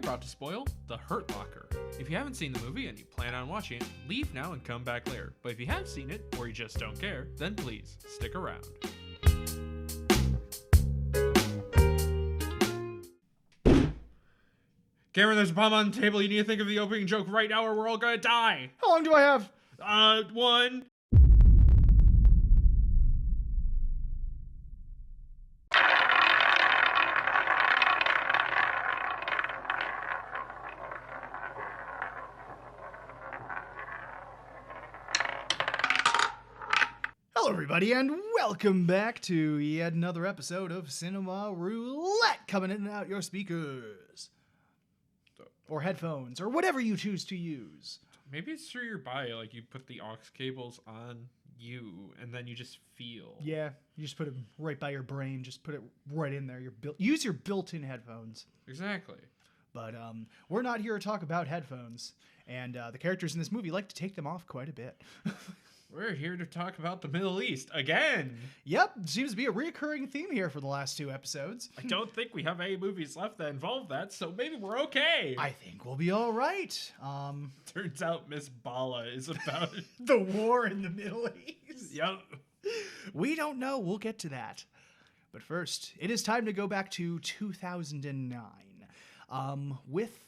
about to spoil The Hurt Locker. If you haven't seen the movie and you plan on watching it, leave now and come back later. But if you have seen it, or you just don't care, then please, stick around. Cameron, there's a bomb on the table. You need to think of the opening joke right now or we're all gonna die. How long do I have? One. Hello, everybody, and welcome back to yet another episode of Cinema Roulette, coming in and out your speakers, or headphones, or whatever you choose to use. Maybe it's through your body, like you put the aux cables on you, and then you just feel. Yeah, you just put it right by your brain, just put it right in there. Use your built-in headphones. Exactly. But we're not here to talk about headphones, and the characters in this movie like to take them off quite a bit. We're here to talk about the Middle East again. Yep, seems to be a reoccurring theme here for the last two episodes. I don't think we have any movies left that involve that, so maybe we're okay. I think we'll be all right. Turns out Miss Bala is about the war in the Middle East. Yep. We don't know. We'll get to that. But first, it is time to go back to 2009 with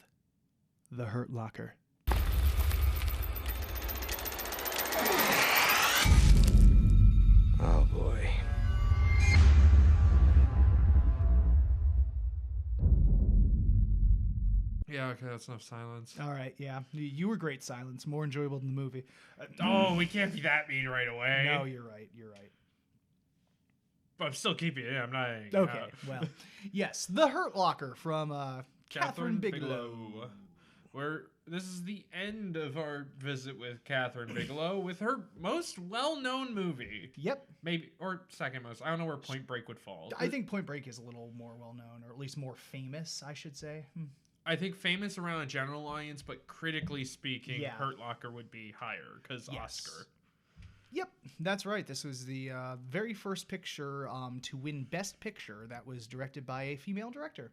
The Hurt Locker. Oh boy. Yeah, okay, that's enough silence. All right, yeah. You were great silence. More enjoyable than the movie. Oh, we can't be that mean right away. No, you're right. You're right. But I'm still keeping it in. I'm not. Okay, well, yes. The Hurt Locker from Kathryn Bigelow. This is the end of our visit with Kathryn Bigelow with her most well-known movie. Yep. Maybe, or second most. I don't know where Point Break would fall. I think Point Break is a little more well-known, or at least more famous, I should say. I think famous around a general audience, but critically speaking, Yeah. Hurt Locker would be higher, because Oscar. Yep, that's right. This was the very first picture to win Best Picture that was directed by a female director.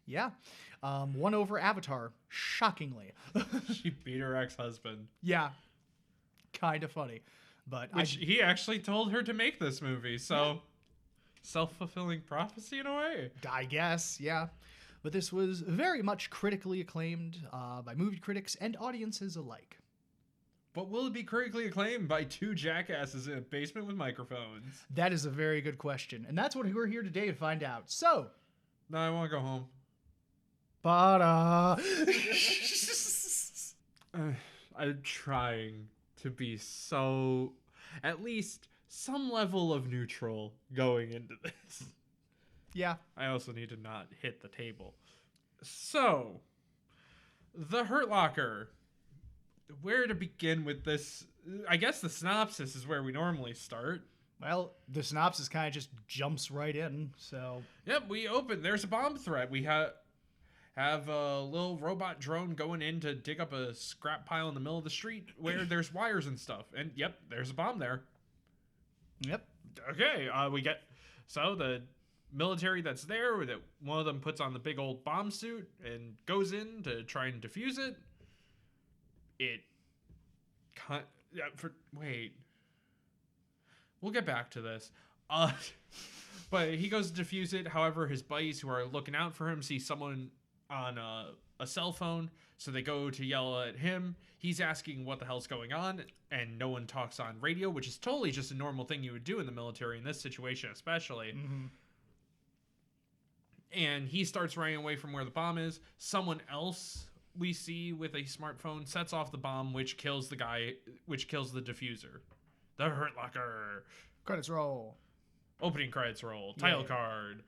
Yeah. Won over Avatar, shockingly. She beat her ex-husband. Yeah. Kind of funny. But He actually told her to make this movie, so self-fulfilling prophecy in a way. I guess, yeah. But this was very much critically acclaimed by movie critics and audiences alike. But will it be critically acclaimed by two jackasses in a basement with microphones? That is a very good question. And that's what we're here today to find out. So... No, I want to go home. Ba-da. I'm trying to be so, at least some level of neutral going into this. Yeah. I also need to not hit the table. So, The Hurt Locker. Where to begin with this? I guess the synopsis is where we normally start. Well, the synopsis kind of just jumps right in, so... Yep, we open. There's a bomb threat. We have a little robot drone going in to dig up a scrap pile in the middle of the street where there's wires and stuff. And yep, there's a bomb there. Yep. Okay, so the military that's there, that one of them puts on the big old bomb suit and goes in to try and defuse it. We'll get back to this. But he goes to defuse it. However, his buddies who are looking out for him see someone on a cell phone, so they go to yell at him. He's asking what the hell's going on, and no one talks on radio, which is totally just a normal thing you would do in the military in this situation especially. Mm-hmm. And he starts running away from where the bomb is. Someone else we see with a smartphone sets off the bomb, which kills the diffuser. The Hurt Locker. Credits roll. Opening credits roll. Title card.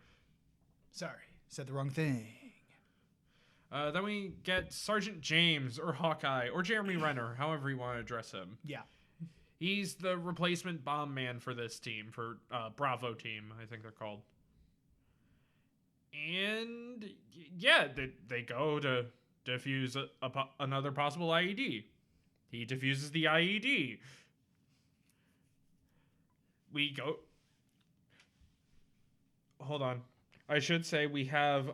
Sorry, said the wrong thing. Then we get Sergeant James, or Hawkeye, or Jeremy Renner, however you want to address him. Yeah. He's the replacement bomb man for this team, for Bravo team, I think they're called. And yeah, they go to defuse another possible IED. He defuses the IED. We go... Hold on. I should say we have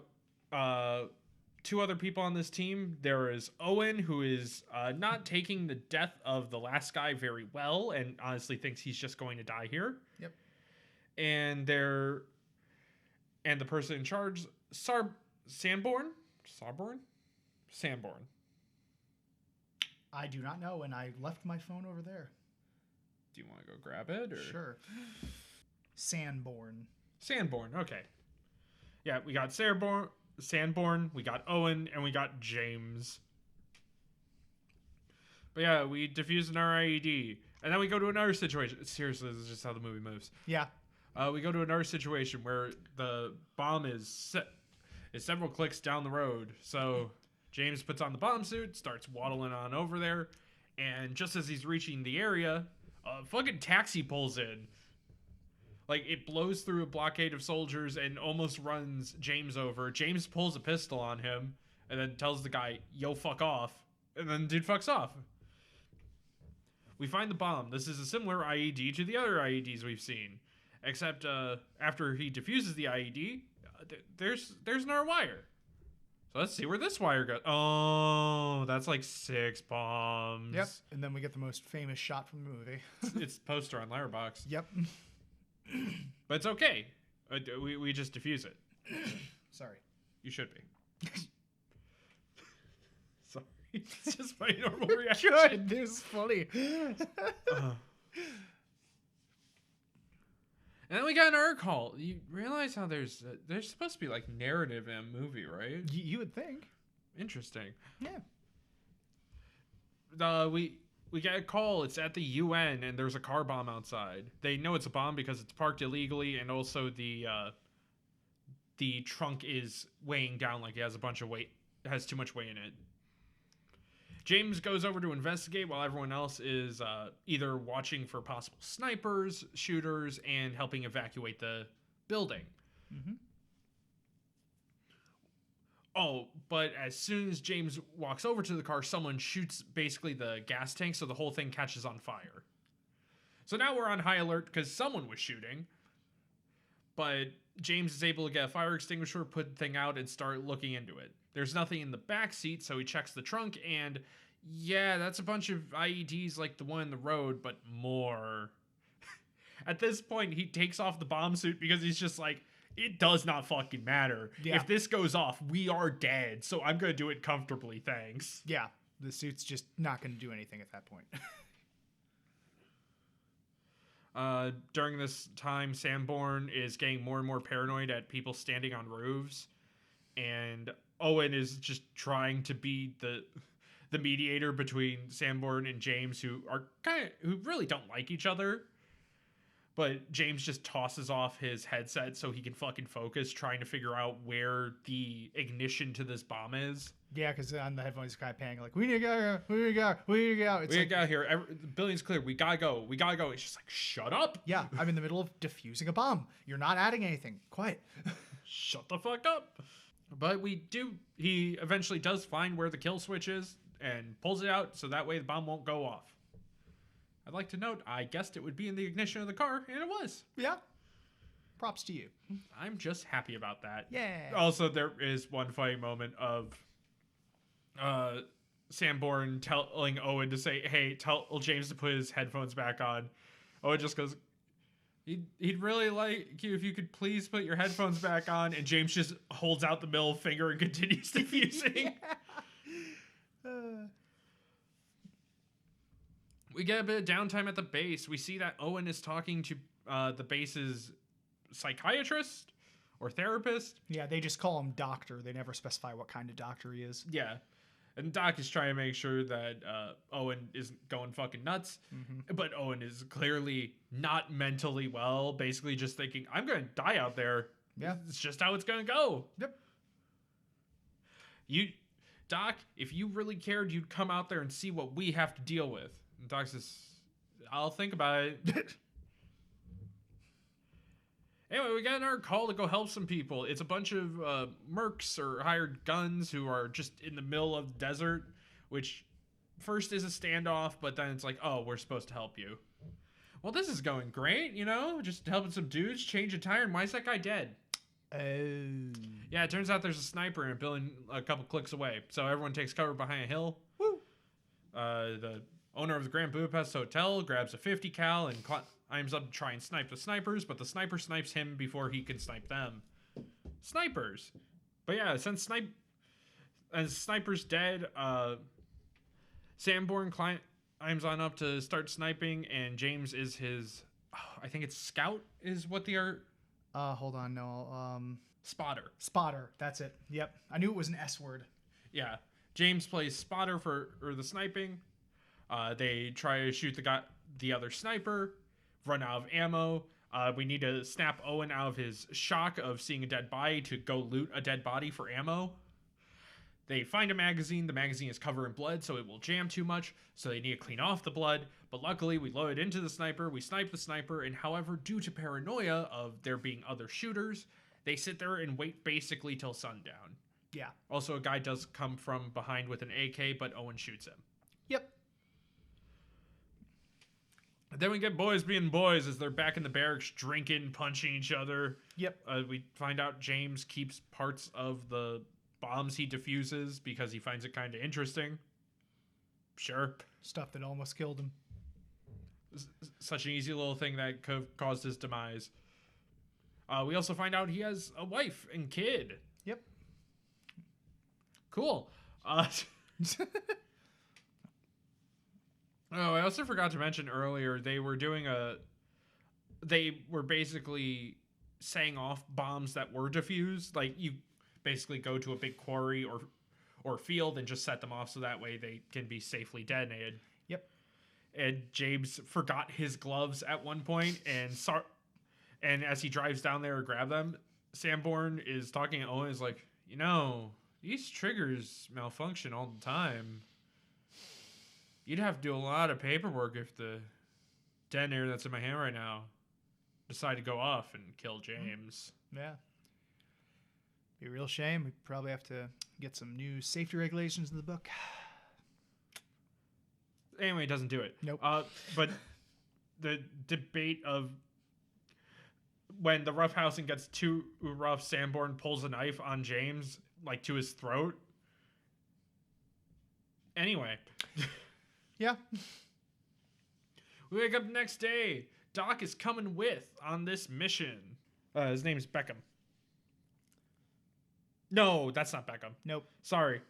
two other people on this team. There is Owen, who is not taking the death of the last guy very well and honestly thinks he's just going to die here. Yep. And the person in charge, Sanborn? Sanborn. I do not know, and I left my phone over there. Do you want to go grab it? Or? Sure. Sanborn, okay. Yeah, we got Sanborn, we got Owen, and we got James. But yeah, we defuse an IED. And then we go to another situation. Seriously, this is just how the movie moves. Yeah. We go to another situation where the bomb is several clicks down the road. So James puts on the bomb suit, starts waddling on over there, and just as he's reaching the area, a fucking taxi pulls in. Like, it blows through a blockade of soldiers and almost runs James over. James pulls a pistol on him and then tells the guy, yo, fuck off. And then dude fucks off. We find the bomb. This is a similar IED to the other IEDs we've seen. Except after he defuses the IED, there's another wire. So let's see where this wire goes. Oh, that's like 6 bombs. Yep. And then we get the most famous shot from the movie. It's poster on Letterboxd. Yep. But it's okay. We just defuse it. Sorry. You should be. Sorry. It's just my normal reaction. Good. This is funny. And then we got another call. You realize how there's supposed to be like narrative in a movie, right? You would think. Interesting. Yeah. We get a call. It's at the UN, and there's a car bomb outside. They know it's a bomb because it's parked illegally, and also the trunk is weighing down like it has a bunch of weight. It has too much weight in it. James goes over to investigate while everyone else is either watching for possible snipers, shooters, and helping evacuate the building. Mm-hmm. Oh, but as soon as James walks over to the car, someone shoots basically the gas tank, so the whole thing catches on fire. So now we're on high alert because someone was shooting. But James is able to get a fire extinguisher, put the thing out, and start looking into it. There's nothing in the back seat, so he checks the trunk, and yeah, that's a bunch of IEDs like the one in the road, but more. At this point, he takes off the bomb suit because he's just like, it does not fucking matter. Yeah. If this goes off, we are dead, so I'm going to do it comfortably, thanks. Yeah, the suit's just not going to do anything at that point. During this time, Sanborn is getting more and more paranoid at people standing on roofs, and Owen is just trying to be the mediator between Sanborn and James, who really don't like each other. But James just tosses off his headset so he can fucking focus, trying to figure out where the ignition to this bomb is. Yeah, because on the headphones, he's kind of panicking, like, we need to go, we need to go, we need to go. We gotta go here. The building's clear. We gotta go. We gotta go. It's just like, shut up. Yeah, I'm in the middle of defusing a bomb. You're not adding anything. Quiet. Shut the fuck up. But he eventually does find where the kill switch is and pulls it out so that way the bomb won't go off. I'd like to note, I guessed it would be in the ignition of the car, and it was. Yeah. Props to you. I'm just happy about that. Yeah. Also, there is one funny moment of Sanborn telling Owen to say, hey, tell James to put his headphones back on. Owen just goes, he'd really like you if you could please put your headphones back on. And James just holds out the middle finger and continues defusing. We get a bit of downtime at the base. We see that Owen is talking to the base's psychiatrist or therapist. Yeah, they just call him doctor. They never specify what kind of doctor he is. Yeah. And Doc is trying to make sure that Owen isn't going fucking nuts. Mm-hmm. But Owen is clearly not mentally well, basically just thinking, I'm going to die out there. Yeah. It's just how it's going to go. Yep. Doc, if you really cared, you'd come out there and see what we have to deal with. And Doc says, I'll think about it. Anyway, we got another call to go help some people. It's a bunch of mercs or hired guns who are just in the middle of the desert, which first is a standoff, but then it's like, oh, we're supposed to help you. Well, this is going great, just helping some dudes change a tire, and why is that guy dead? Oh. Yeah, it turns out there's a sniper in a building a couple clicks away. So everyone takes cover behind a hill. Woo. The owner of the Grand Budapest Hotel grabs a 50 cal and climbs up to try and snipe the snipers, but the sniper snipes him before he can snipe them. Snipers. But yeah, since Sniper's dead, Sanborn climbs on up to start sniping, and James is his, I think it's scout is what they are. Hold on, no. Spotter. Spotter, that's it. Yep. I knew it was an S word. Yeah. James plays spotter for the sniping. They try to shoot the other sniper, run out of ammo. We need to snap Owen out of his shock of seeing a dead body to go loot a dead body for ammo. They find a magazine. The magazine is covered in blood, so it will jam too much, so they need to clean off the blood. But luckily, we load it into the sniper, we snipe the sniper, and however, due to paranoia of there being other shooters, they sit there and wait basically till sundown. Yeah. Also, a guy does come from behind with an AK, but Owen shoots him. Yep. Then we get boys being boys as they're back in the barracks drinking, punching each other. Yep. We find out James keeps parts of the bombs he defuses because he finds it kind of interesting. Sure. Stuff that almost killed him. Such an easy little thing that could have caused his demise. We also find out he has a wife and kid. Yep. Cool. Oh, I also forgot to mention earlier, they were basically saying off bombs that were defused. Like, you basically go to a big quarry or field and just set them off so that way they can be safely detonated. Yep. And James forgot his gloves at one point, and as he drives down there to grab them, Sanborn is talking to Owen, is like, these triggers malfunction all the time. You'd have to do a lot of paperwork if the detonator that's in my hand right now decided to go off and kill James. Yeah. Be a real shame. We probably have to get some new safety regulations in the book. Anyway, it doesn't do it. Nope. But the debate of when the roughhousing gets too rough, Sanborn pulls a knife on James, like to his throat. Anyway. Yeah. We wake up the next day. Doc is coming on this mission. His name's Beckham. No, that's not Beckham. Nope. Sorry.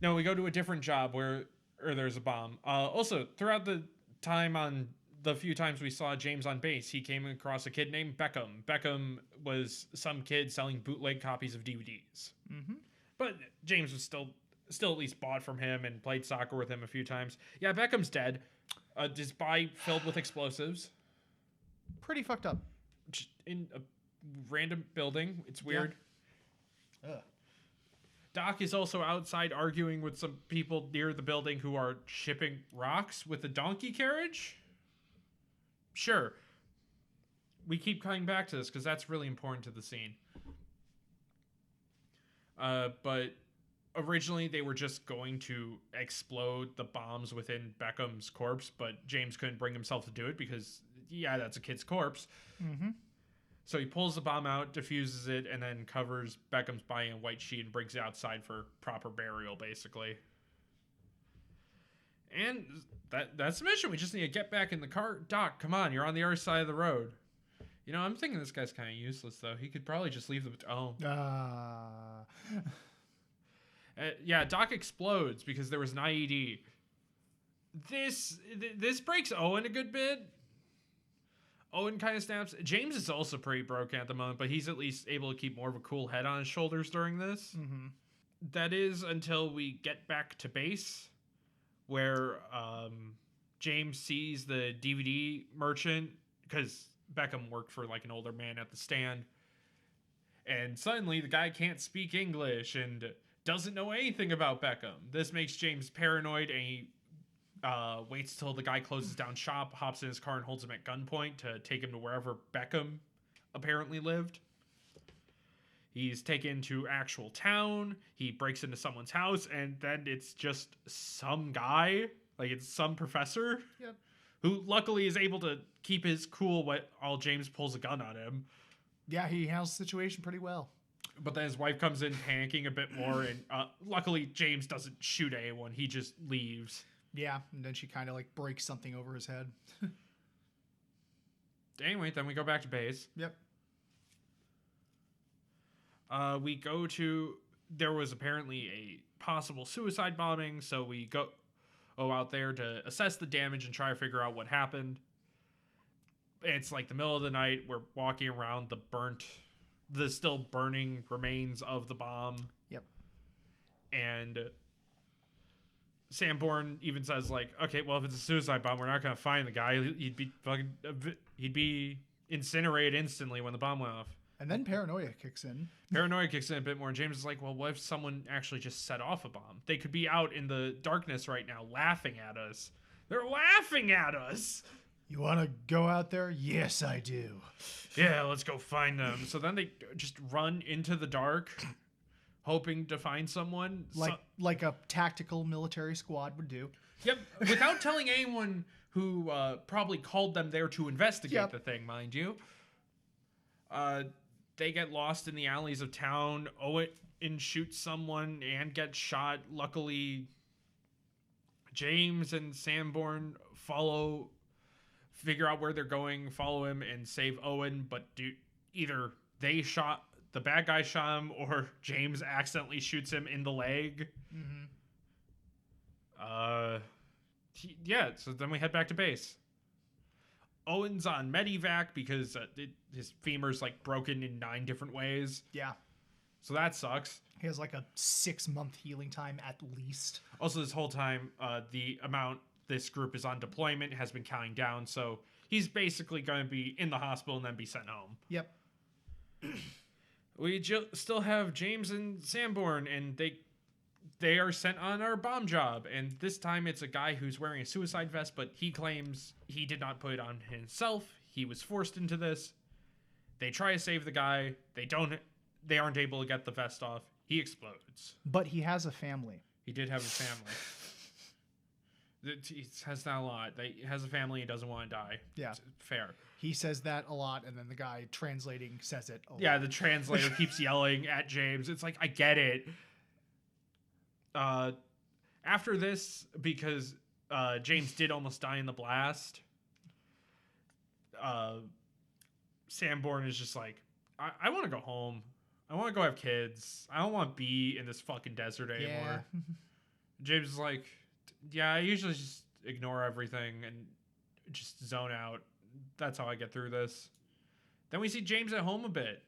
No, we go to a different job where there's a bomb. Also, throughout the time on the few times we saw James on base, he came across a kid named Beckham. Beckham was some kid selling bootleg copies of DVDs. Mm-hmm. But James was still at least bought from him and played soccer with him a few times. Yeah, Beckham's dead. His body filled with explosives. Pretty fucked up. Just in a random building. It's weird. Yeah. Doc is also outside arguing with some people near the building who are shipping rocks with a donkey carriage. Sure. We keep coming back to this because that's really important to the scene. But originally they were just going to explode the bombs within Beckham's corpse, but James couldn't bring himself to do it because, yeah, that's a kid's corpse. Mm-hmm. So he pulls the bomb out, defuses it, and then covers Beckham's body in a white sheet and brings it outside for proper burial, basically. And that's the mission. We just need to get back in the car. Doc, come on, you're on the other side of the road. I'm thinking this guy's kind of useless, though. He could probably just leave the... Oh. Yeah, Doc explodes because there was an IED. This breaks Owen a good bit. Owen kind of snaps. James is also pretty broken at the moment, but he's at least able to keep more of a cool head on his shoulders during this. Mm-hmm. That is until we get back to base, where James sees the DVD merchant, because Beckham worked for like an older man at the stand, and suddenly the guy can't speak English and doesn't know anything about Beckham. This makes James paranoid, and he waits till the guy closes down shop, hops in his car, and holds him at gunpoint to take him to wherever Beckham apparently lived. He's taken to actual town. He breaks into someone's house, and then it's just some guy, like it's some professor, who luckily is able to keep his cool while James pulls a gun on him. Yeah, he handles the situation pretty well. But then his wife comes in panicking a bit more, and luckily James doesn't shoot anyone. He just leaves. Yeah, and then she kind of like breaks something over his head. Anyway, then we go back to base. Yep. We go to... There was apparently a possible suicide bombing, so we go out there to assess the damage and try to figure out what happened. It's like the middle of the night. We're walking around the still burning remains of the bomb. Yep. And Sanborn even says, like, okay, well, if it's a suicide bomb, we're not going to find the guy. He'd be incinerated instantly when the bomb went off. And then paranoia kicks in. Paranoia kicks in a bit more, and James is like, well, what if someone actually just set off a bomb? They could be out in the darkness right now laughing at us. They're laughing at us! You want to go out there? Yes, I do. Yeah, let's go find them. So then they just run into the dark, hoping to find someone. Like a tactical military squad would do. Yep, without telling anyone who probably called them there to investigate the thing, mind you. They get lost in the alleys of town. Owen shoots someone and gets shot. Luckily, James and Sanborn figure out where they're going, follow him, and save Owen. But either the bad guy shot him, or James accidentally shoots him in the leg. Mm-hmm. So then we head back to base. Owen's on Medivac because his femur's like broken in 9 different ways. Yeah. So that sucks. He has like a 6-month healing time at least. Also, this whole time, the amount this group is on deployment has been counting down. So he's basically going to be in the hospital and then be sent home. Yep. We still have James and Sanborn, and they are sent on our bomb job, and this time it's a guy who's wearing a suicide vest, but he claims he did not put it on himself. He was forced into this. They try to save the guy. They aren't able to get the vest off. He explodes. But he has a family. He did have a family. He says that a lot. He has a family. He doesn't want to die. Yeah. It's fair. He says that a lot, and then the guy translating says it a lot. Yeah, the translator keeps yelling at James. It's like, I get it. After this, because James did almost die in the blast, Sanborn is just like, I want to go home. I want to go have kids. I don't want to be in this fucking desert anymore. Yeah. James is like, yeah, I usually just ignore everything and just zone out. That's how I get through this. Then we see James at home a bit,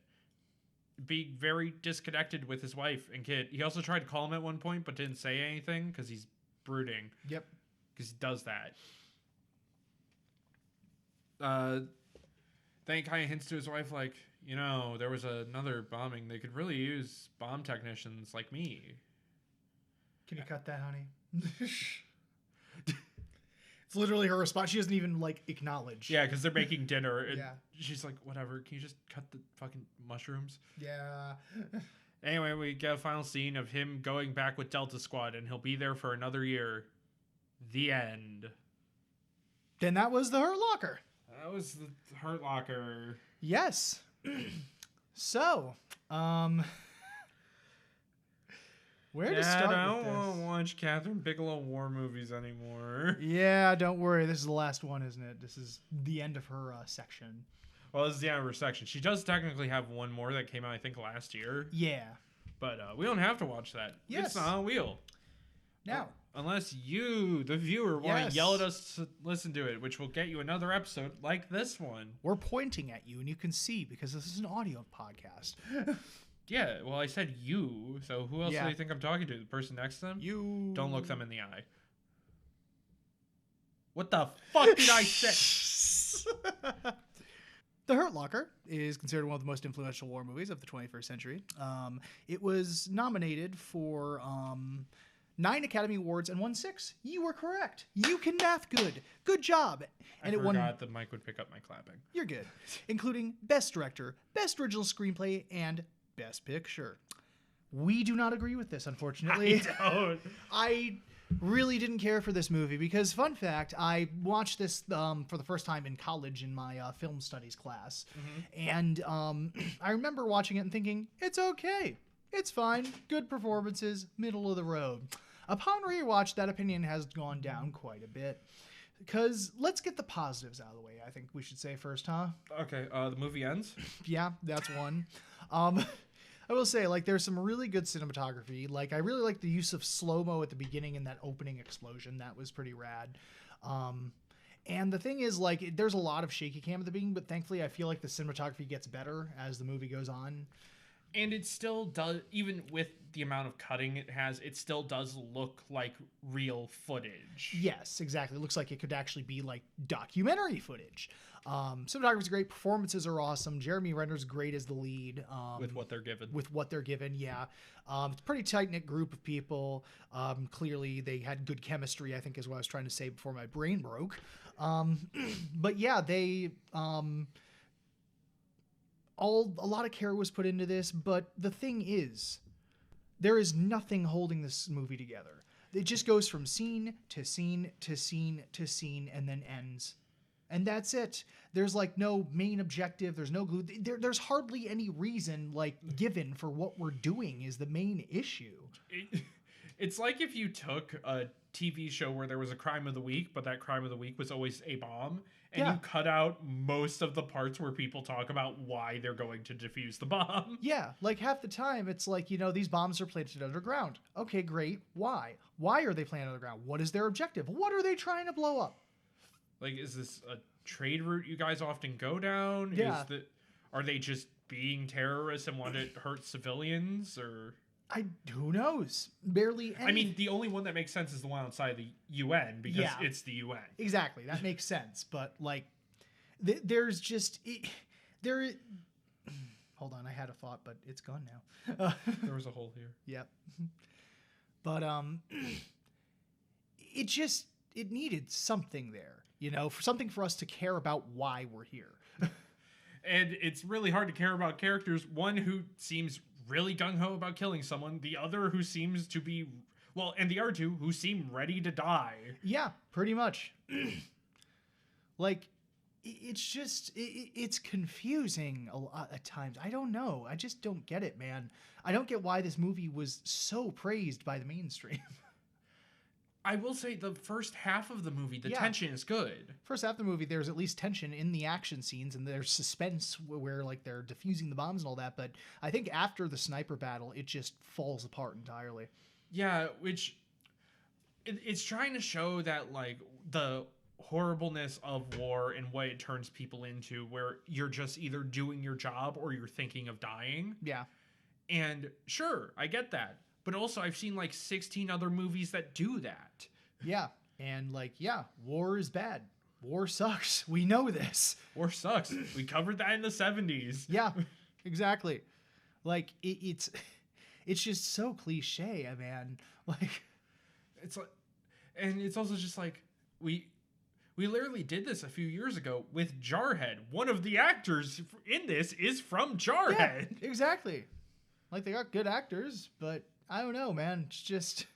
being very disconnected with his wife and kid. He also tried to call him at one point, but didn't say anything because he's brooding. Yep. Because he does that. Then he kind of hints to his wife, like, there was another bombing. They could really use bomb technicians like me. Can you cut that, honey? It's literally her response. She doesn't even, acknowledge. Yeah, because they're making dinner. And she's like, whatever. Can you just cut the fucking mushrooms? Yeah. Anyway, we get a final scene of him going back with Delta Squad, and he'll be there for another year. The end. Then that was the Hurt Locker. That was the Hurt Locker. Yes. So, where to start with this? I don't want to watch Kathryn Bigelow war movies anymore. Yeah, don't worry. This is the last one, isn't it? This is the end of her section. Well, this is the end of her section. She does technically have one more that came out, I think, last year. Yeah. But we don't have to watch that. Yes. It's not on wheel. Now. Unless you, the viewer, want to yell at us to listen to it, which will get you another episode like this one. We're pointing at you, and you can see because this is an audio podcast. Yeah, well, I said you, so who else do you think I'm talking to? The person next to them? You. Don't look them in the eye. What the fuck did I say? The Hurt Locker is considered one of the most influential war movies of the 21st century. It was nominated for 9 Academy Awards and won 6. You were correct. You can math good. Good job. And I forgot the mic would pick up my clapping. You're good. Including Best Director, Best Original Screenplay, and Best Picture. We do not agree with this, unfortunately. I don't. really didn't care for this movie because, fun fact, I watched this for the first time in college in my film studies class. And I remember watching it and thinking, it's okay. It's fine. Good performances, middle of the road. Upon rewatch, that opinion has gone down quite a bit. Because let's get the positives out of the way, I think we should say first, huh? Okay, the movie ends. Yeah, that's one. I will say, like, there's some really good cinematography. Like, I really like the use of slow-mo at the beginning and that opening explosion. That was pretty rad. And the thing is, like, there's a lot of shaky cam at the beginning, but thankfully I feel like the cinematography gets better as the movie goes on. And it still does, even with the amount of cutting it has, it still does look like real footage. Yes, exactly. It looks like it could actually be, like, documentary footage. Cinematography's great. Performances are awesome. Jeremy Renner's great as the lead. With what they're given. With what they're given, yeah. It's a pretty tight-knit group of people. Clearly, they had good chemistry, I think is what I was trying to say before my brain broke. But yeah, they... a lot of care was put into this, but the thing is, there is nothing holding this movie together. It just goes from scene to scene to scene to scene and then ends. And that's it. There's like no main objective. There's no glue. There's hardly any reason like given for what we're doing is the main issue. It's like if you took a TV show where there was a crime of the week, but that crime of the week was always a bomb, and you cut out most of the parts where people talk about why they're going to defuse the bomb. Yeah, like half the time it's like, you know, these bombs are planted underground. Okay, great. Why? Why are they planted underground? What is their objective? What are they trying to blow up? Like, is this a trade route you guys often go down? Yeah. Are they just being terrorists and want to hurt civilians, or... Who knows? Barely any. I mean, the only one that makes sense is the one outside the UN, because it's the UN. Exactly. That makes sense. But, like, there's just... Hold on. I had a thought, but it's gone now. There was a hole here. Yep. But, it needed something there, you know, for something for us to care about why we're here. And it's really hard to care about characters. One who seems really gung-ho about killing someone, the other who seems to be, well, and the other two who seem ready to die. Yeah, pretty much. Like, it's just, it's confusing a lot at times. I don't know. I just don't get it, man. I don't get why this movie was so praised by the mainstream. I will say the first half of the movie, the tension is good. First half of the movie, there's at least tension in the action scenes, and there's suspense where like they're defusing the bombs and all that. But I think after the sniper battle, it just falls apart entirely. Yeah, which it's trying to show that like the horribleness of war and what it turns people into, where you're just either doing your job or you're thinking of dying. Yeah. And sure, I get that. But also, I've seen like 16 other movies that do that. Yeah. And like, yeah, war is bad. War sucks. We know this. War sucks. We covered that in the 70s. Yeah, exactly. Like, it's just so cliche, man. Like, it's like, and it's also just like, we literally did this a few years ago with Jarhead. One of the actors in this is from Jarhead. Yeah, exactly. Like, they got good actors, but I don't know, man. It's just...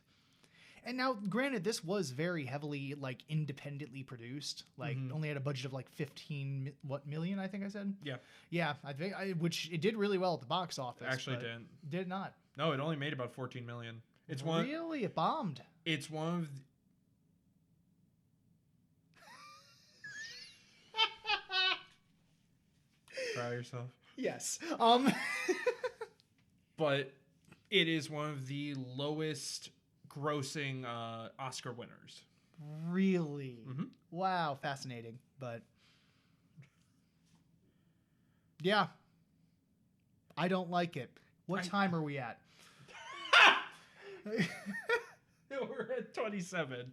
And now, granted, this was very heavily, like, independently produced. Like, only had a budget of, like, 15 million, I think I said? Yeah. Yeah, I think, which it did really well at the box office. Actually didn't. Did not. No, it only made about 14 million. It's Really? It bombed? It's one of... Proud of yourself. Yes. But it is one of the lowest grossing Oscar winners. Really? Mm-hmm. Wow, fascinating. But yeah, I don't like it. What time are we at? We're at 27.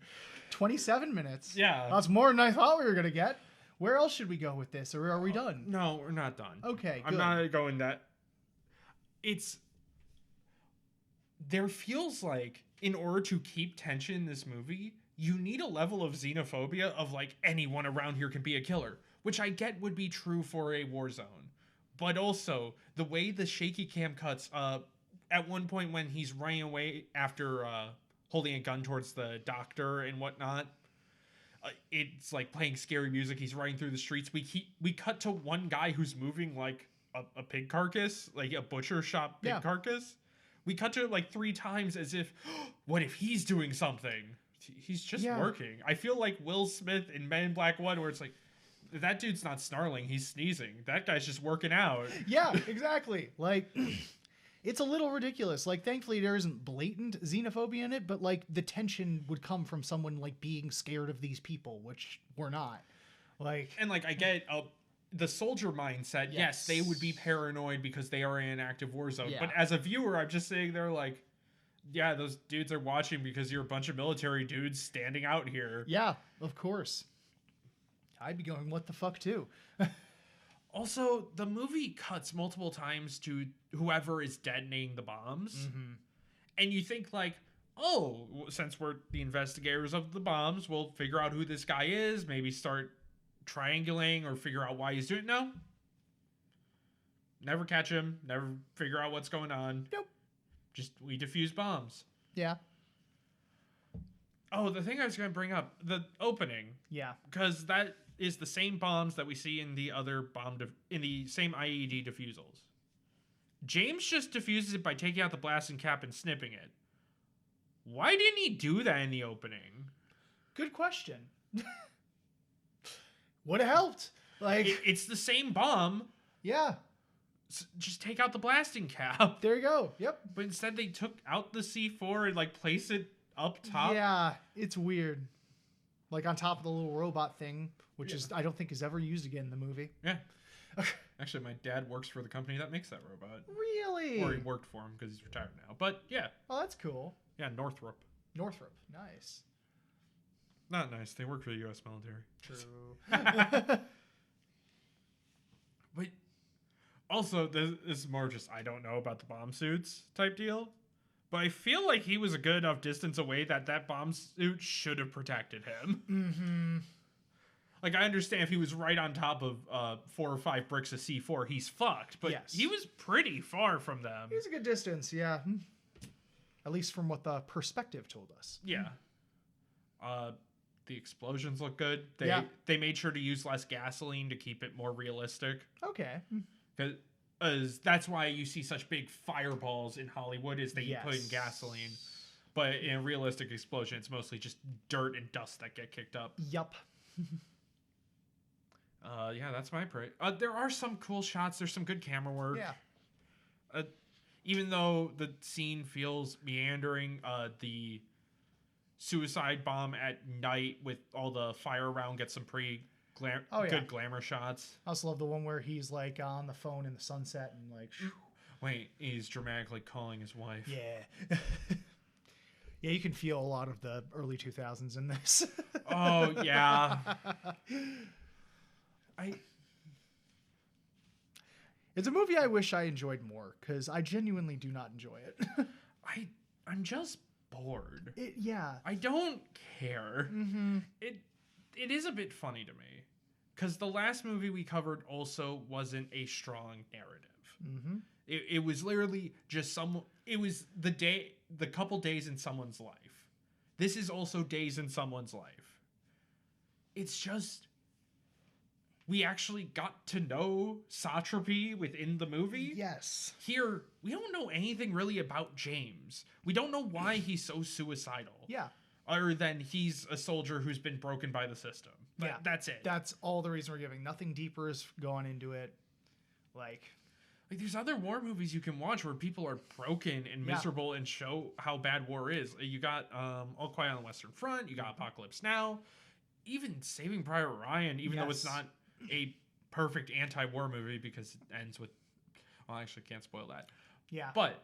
27 minutes? Yeah. That's more than I thought we were going to get. Where else should we go with this? Or are we done? No, we're not done. Okay, good. I'm not going that. There feels like in order to keep tension in this movie, you need a level of xenophobia of like anyone around here can be a killer, which I get would be true for a war zone. But also the way the shaky cam cuts at one point when he's running away after holding a gun towards the doctor and whatnot. It's like playing scary music. He's running through the streets. We cut to one guy who's moving like a pig carcass, like a butcher shop pig carcass. We cut to it like 3 times as if, what if he's doing something? He's just working. I feel like Will Smith in Men in Black 1, where it's like, that dude's not snarling, he's sneezing. That guy's just working out. Yeah, exactly. Like, it's a little ridiculous. Like, thankfully there isn't blatant xenophobia in it, but like the tension would come from someone like being scared of these people, which we're not. Like, and like I get the soldier mindset. Yes, they would be paranoid because they are in an active war zone. But as a viewer, I'm just sitting there like, yeah, those dudes are watching because you're a bunch of military dudes standing out here. Yeah, of course. I'd be going, what the fuck, too? Also, the movie cuts multiple times to whoever is detonating the bombs. Mm-hmm. And you think, like, oh, since we're the investigators of the bombs, we'll figure out who this guy is, maybe start triangulating or figure out why he's doing it. No. Never catch him. Never figure out what's going on. Nope. Just, we defuse bombs. Yeah. Oh, the thing I was going to bring up, the opening. Yeah. Because that is the same bombs that we see in the other in the same IED defusals. James just defuses it by taking out the blasting cap and snipping it. Why didn't he do that in the opening? Good question. Would have helped. Like, it's the same bomb. Yeah. Just take out the blasting cap. There you go. Yep. But instead they took out the C4 and like place it up top. Yeah, it's weird. Like on top of the little robot thing, which is I don't think is ever used again in the movie. Yeah. Actually, my dad works for the company that makes that robot. Really? Or he worked for him because he's retired now. But yeah. Oh, that's cool. Yeah, Northrop. Nice. Not nice. They work for the U.S. military. True. But also, this is more just I don't know about the bomb suits type deal. But I feel like he was a good enough distance away that bomb suit should have protected him. Mm-hmm. Like, I understand if he was right on top of 4 or 5 bricks of C4, he's fucked. But he was pretty far from them. He was a good distance, yeah. At least from what the perspective told us. Yeah. The explosions look good. They made sure to use less gasoline to keep it more realistic. Okay. Because that's why you see such big fireballs in Hollywood is they put in gasoline. But in a realistic explosion, it's mostly just dirt and dust that get kicked up. Yup. Yeah, that's my praise. There are some cool shots. There's some good camera work. Yeah. Even though the scene feels meandering, the suicide bomb at night with all the fire around gets some pretty good glamour shots. I also love the one where he's like on the phone in the sunset and like... Wait, he's dramatically calling his wife. Yeah. Yeah, you can feel a lot of the early 2000s in this. Oh, yeah. It's a movie I wish I enjoyed more, because I genuinely do not enjoy it. I'm just bored. Yeah. I don't care. Mm-hmm. It is a bit funny to me, because the last movie we covered also wasn't a strong narrative. Mm-hmm. It was literally just it was the couple days in someone's life. This is also days in someone's life. It's just, we actually got to know Satrapy within the movie. Yes. Here, we don't know anything really about James. We don't know why he's so suicidal. Yeah. Other than he's a soldier who's been broken by the system. But yeah. That's it. That's all the reason we're giving. Nothing deeper is going into it. Like there's other war movies you can watch where people are broken and miserable and show how bad war is. You got All Quiet on the Western Front. You got Apocalypse Now. Even Saving Private Ryan, even though it's not a perfect anti-war movie because it ends with... Well, I actually can't spoil that. Yeah. But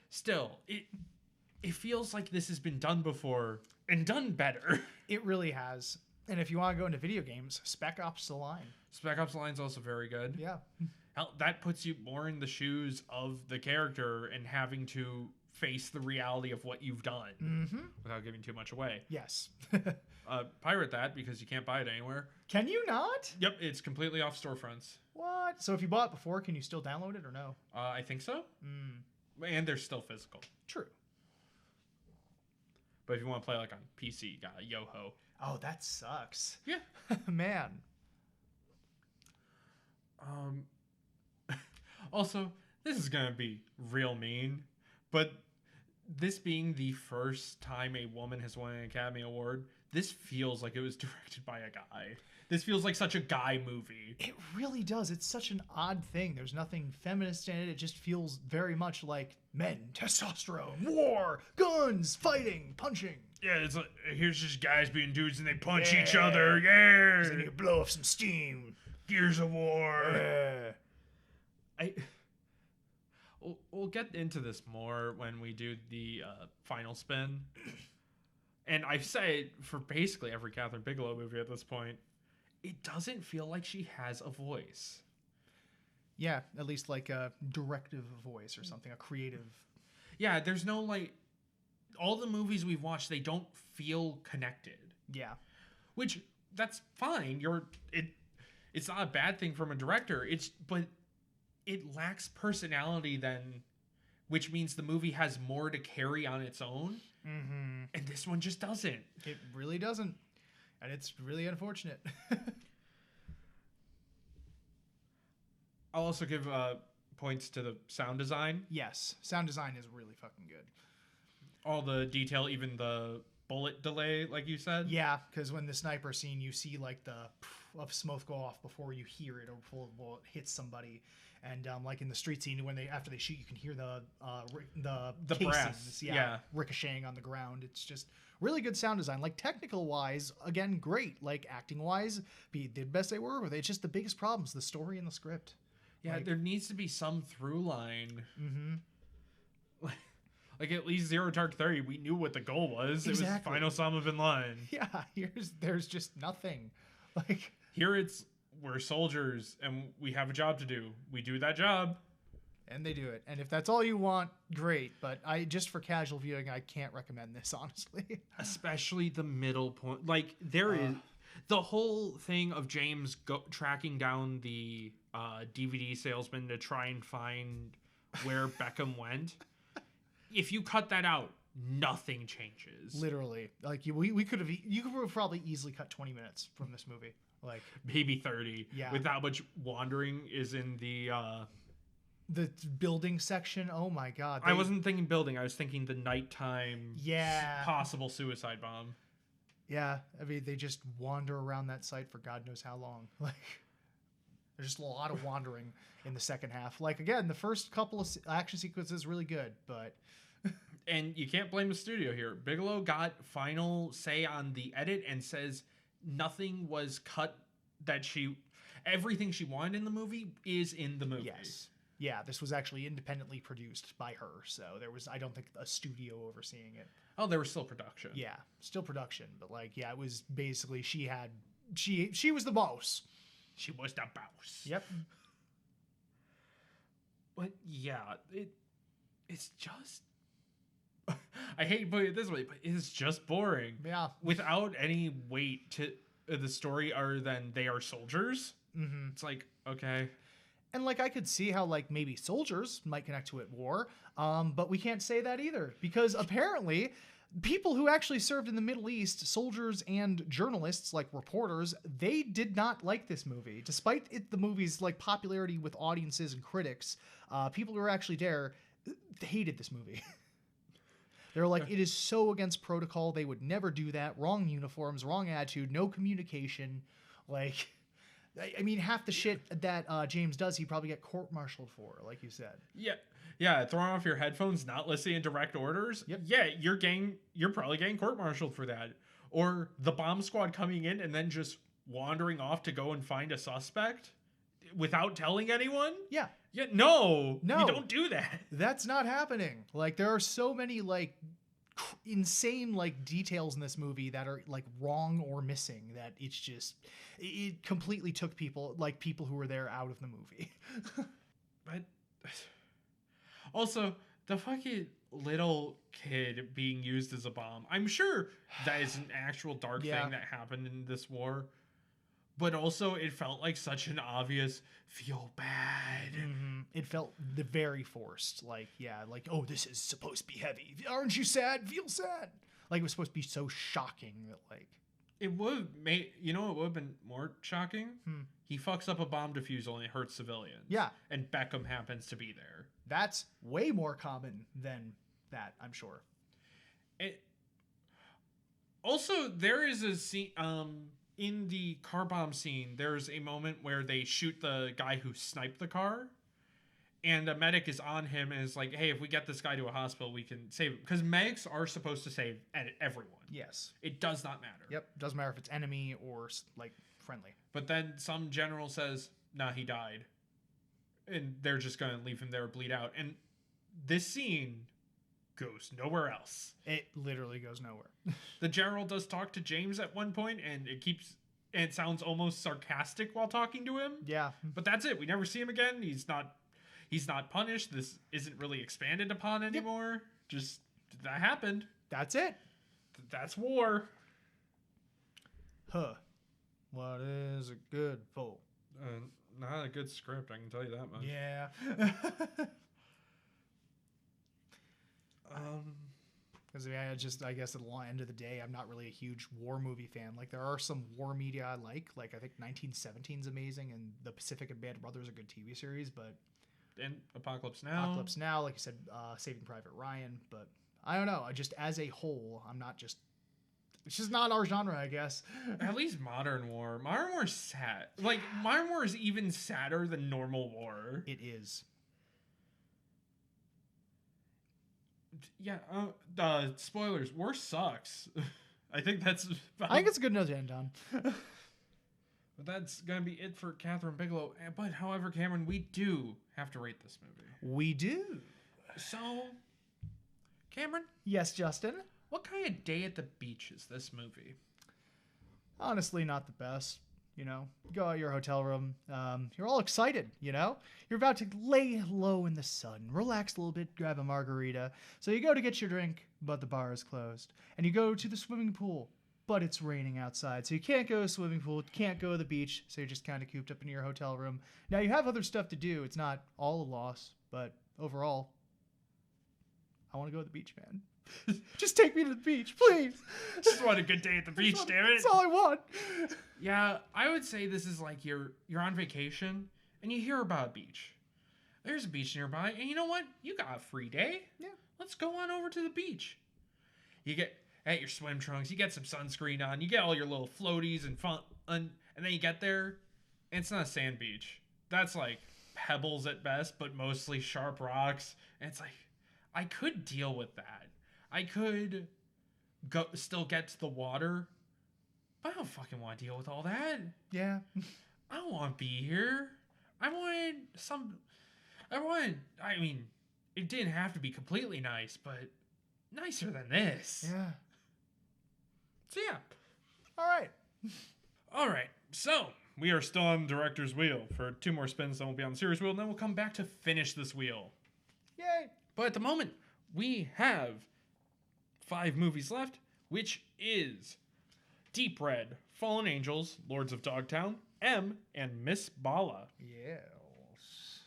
still, it feels like this has been done before and done better. It really has. And if you want to go into video games, Spec Ops: The Line. Spec Ops: The Line is also very good. Yeah. Hell, that puts you more in the shoes of the character and having to face the reality of what you've done without giving too much away. Yes. Pirate that because you can't buy it anywhere. Can you not? Yep, it's completely off storefronts. What? So if you bought it before, can you still download it or no? I think so. And they're still physical. True. But if you want to play like on PC, you got Yoho. Oh, that sucks. Yeah. Man. Also, this is gonna be real mean, but this being the first time a woman has won an Academy Award, this feels like it was directed by a guy. This feels like such a guy movie. It really does. It's such an odd thing. There's nothing feminist in it. It just feels very much like men, testosterone, war, guns, fighting, punching. Yeah, it's like, here's just guys being dudes and they punch each other. Yeah. They need to blow off some steam. Gears of War. Yeah. We'll get into this more when we do the final spin. And I've said for basically every Kathryn Bigelow movie at this point, it doesn't feel like she has a voice. Yeah, at least like a directive voice or something, a creative. Yeah, there's no like, all the movies we've watched, they don't feel connected. Yeah. Which, that's fine. It's not a bad thing from a director. But it lacks personality then, which means the movie has more to carry on its own. Mm-hmm. And this one just doesn't. It really doesn't. And it's really unfortunate. I'll also give points to the sound design. Yes, sound design is really fucking good. All the detail, even the bullet delay, like you said. Yeah, because when the sniper scene, you see like the of smoke go off before you hear it or before the bullet hits somebody. And like in the street scene, when after they shoot, you can hear the brass, yeah, ricocheting on the ground. It's just really good sound design. Like technical wise, again, great. Like acting wise, they did the best they were with it. It's just the biggest problems: the story and the script. Yeah, there needs to be some through line. Mm-hmm. Like at least Zero Dark 30, we knew what the goal was. Exactly. It was final Osama bin Laden. Yeah, there's just nothing. Like here we're soldiers and we have a job to do. We do that job. And they do it. And if that's all you want, great. But just for casual viewing, I can't recommend this, honestly. Especially the middle point. Like there is the whole thing of James tracking down the DVD salesman to try and find where Beckham went. If you cut that out, nothing changes. Literally. Like you could have probably easily cut 20 minutes from this movie. Like maybe 30. Yeah. With that much wandering is in the building section. Oh my god. I wasn't thinking building. I was thinking the nighttime possible suicide bomb. Yeah. I mean, they just wander around that site for God knows how long. Like there's just a lot of wandering in the second half. Like again, the first couple of action sequences really good, but and you can't blame the studio here. Bigelow got final say on the edit and says nothing was cut everything she wanted in the movie is in the movie. Yes. Yeah, this was actually independently produced by her, so there was, I don't think, a studio overseeing it. Oh, there was still production. Yeah, still production, but like, yeah, it was basically she was the boss. She was the boss. Yep. But yeah, it's just I hate putting it this way, but it's just boring. Yeah. Without any weight to the story other than they are soldiers. Mm-hmm. It's like, okay. And like I could see how like maybe soldiers might connect to it war, but we can't say that either because apparently people who actually served in the Middle East, soldiers and journalists like reporters, they did not like this movie. Despite the movie's like popularity with audiences and critics, people who were actually there hated this movie. They're like, it is so against protocol. They would never do that. Wrong uniforms, wrong attitude, no communication. Like, I mean, half the shit that James does, he probably get court-martialed for, like you said. Yeah. Yeah, throwing off your headphones, not listening to direct orders. Yep. Yeah, you're probably getting court-martialed for that. Or the bomb squad coming in and then just wandering off to go and find a suspect without telling anyone? Yeah. Yeah, no, you don't do that. That's not happening. Like there are so many like insane like details in this movie that are like wrong or missing that it completely took people who were there out of the movie. But also the fucking little kid being used as a bomb. I'm sure that is an actual dark thing that happened in this war. But also, it felt like such an obvious feel bad. Mm-hmm. It felt very forced. Like, yeah, like, oh, this is supposed to be heavy. Aren't you sad? Feel sad. Like it was supposed to be so shocking that like It would have made, you know, it would have been more shocking. He fucks up a bomb defusal and it hurts civilians. Yeah. And Beckham happens to be there. That's way more common than that, I'm sure. Also, there is a scene, in the car bomb scene, there's a moment where they shoot the guy who sniped the car. And a medic is on him and is like, hey, if we get this guy to a hospital, we can save him. Because medics are supposed to save everyone. Yes. It does not matter. Yep. Doesn't matter if it's enemy or like friendly. But then some general says, nah, he died. And they're just going to leave him there, bleed out. And this scene goes nowhere else. It literally goes nowhere. The general does talk to James at one point, and it sounds almost sarcastic while talking to him. Yeah. But that's it. We never see him again. He's not punished. This isn't really expanded upon anymore. Yep. Just that happened. That's it. That's war. Huh. What is it good for? Not a good script, I can tell you that much. Yeah. Because I guess at the end of the day, I'm not really a huge war movie fan. Like there are some war media I like I think 1917 is amazing, and The Pacific and Band Brothers are good TV series, but and Apocalypse Now, like you said, Saving Private Ryan. But I don't know. I just as a whole, I'm not just. It's just not our genre, I guess. At least modern war. Modern war is sad. Like modern war is even sadder than normal war. It is. Yeah. Spoilers. War sucks. I think that's. I think it's a good note to end on. But that's gonna be it for Kathryn Bigelow. But however, Cameron, we do have to rate this movie. We do. So, Cameron. Yes, Justin. What kind of day at the beach is this movie? Honestly, not the best. You know, go out your hotel room. You're all excited, you know? You're about to lay low in the sun, relax a little bit, grab a margarita. So you go to get your drink, but the bar is closed. And you go to the swimming pool, but it's raining outside. So you can't go to the swimming pool, can't go to the beach. So you're just kind of cooped up in your hotel room. Now you have other stuff to do. It's not all a loss, but overall, I want to go to the beach, man. Just take me to the beach, please. Just want a good day at the beach, damn it. That's all I want. Yeah, I would say this is like you're on vacation and you hear about a beach. There's a beach nearby, and you know what? You got a free day. Yeah. Let's go on over to the beach. You get at your swim trunks, you get some sunscreen on, you get all your little floaties and fun, and then you get there, and it's not a sand beach. That's like pebbles at best, but mostly sharp rocks. And it's like, I could deal with that. I could still get to the water, but I don't fucking want to deal with all that. Yeah. I don't want to be here. I mean, it didn't have to be completely nice, but nicer than this. Yeah. So yeah. All right. So we are still on director's wheel for 2 more spins, then we'll be on the series wheel, and then we'll come back to finish this wheel. Yay. But at the moment, we have 5 movies left, which is Deep Red, Fallen Angels, Lords of Dogtown, M, and Miss Bala. Yes.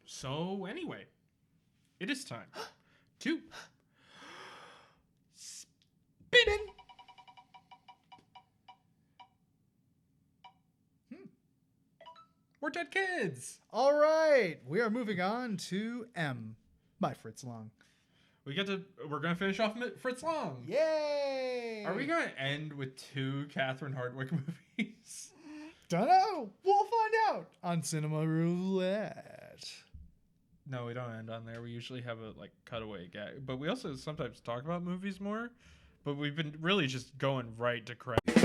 So anyway, it is time to spin. We're Dead Kids. All right. We are moving on to M by Fritz Lang. We're gonna finish off Fritz Lang. Yay! Are we gonna end with 2 Catherine Hardwicke movies? Dunno. We'll find out on Cinema Roulette. No, we don't end on there. We usually have a cutaway gag, but we also sometimes talk about movies more. But we've been really just going right to credits.